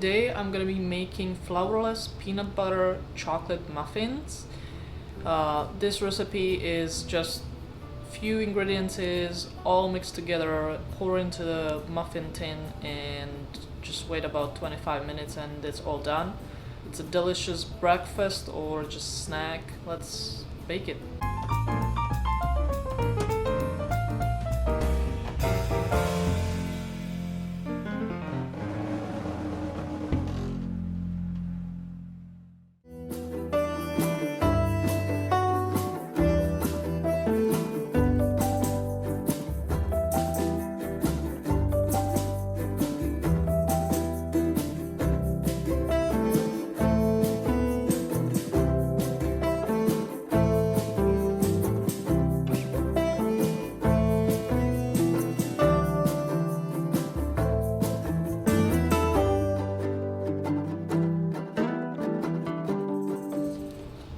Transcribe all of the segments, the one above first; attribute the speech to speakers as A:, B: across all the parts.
A: today I'm gonna be making flourless peanut butter chocolate muffins. This recipe is just few ingredients all mixed together, pour into the muffin tin and just wait about 25 minutes and it's all done. It's a delicious breakfast or just snack. Let's bake it.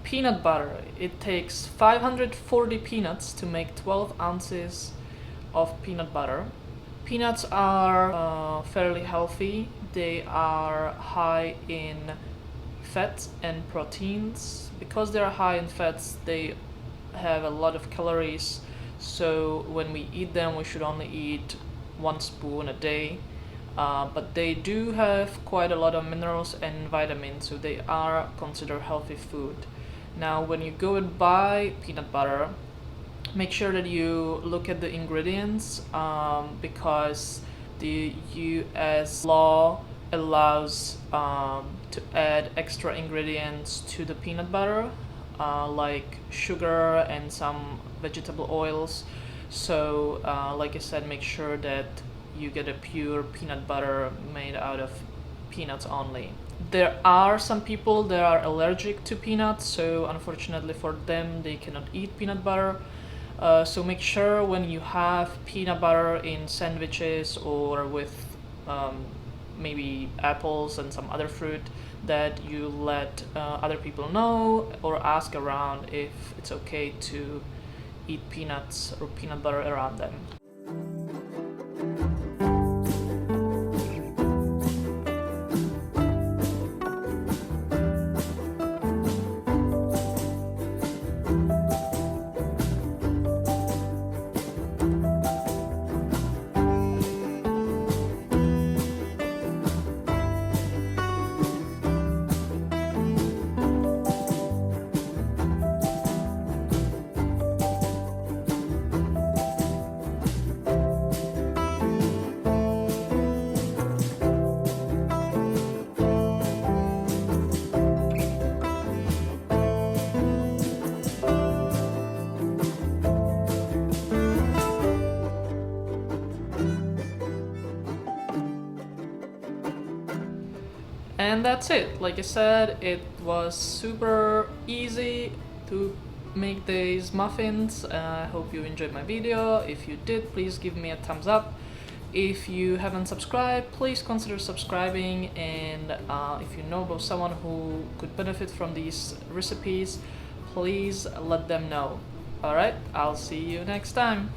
A: Peanut butter. It takes 540 peanuts to make 12 ounces of peanut butter. Peanuts are fairly healthy. They are high in fats and proteins. Because they are high in fats, they have a lot of calories. So when we eat them, we should only eat 1 spoon a day. But they do have quite a lot of minerals and vitamins, so they are considered healthy food. Now, when you go and buy peanut butter, make sure that you look at the ingredients because the US law allows to add extra ingredients to the peanut butter, like sugar and some vegetable oils. So, like I said, make sure that you get a pure peanut butter made out of peanuts only. There are some people that are allergic to peanuts, so unfortunately for them they cannot eat peanut butter. So make sure when you have peanut butter in sandwiches or with maybe apples and some other fruit that you let other people know or ask around if it's okay to eat peanuts or peanut butter around them. And that's it. Like I said, it was super easy to make these muffins. I hope you enjoyed my video. If you did, please give me a thumbs up. If you haven't subscribed, please consider subscribing, and if you know about someone who could benefit from these recipes, please let them know. Alright, I'll see you next time.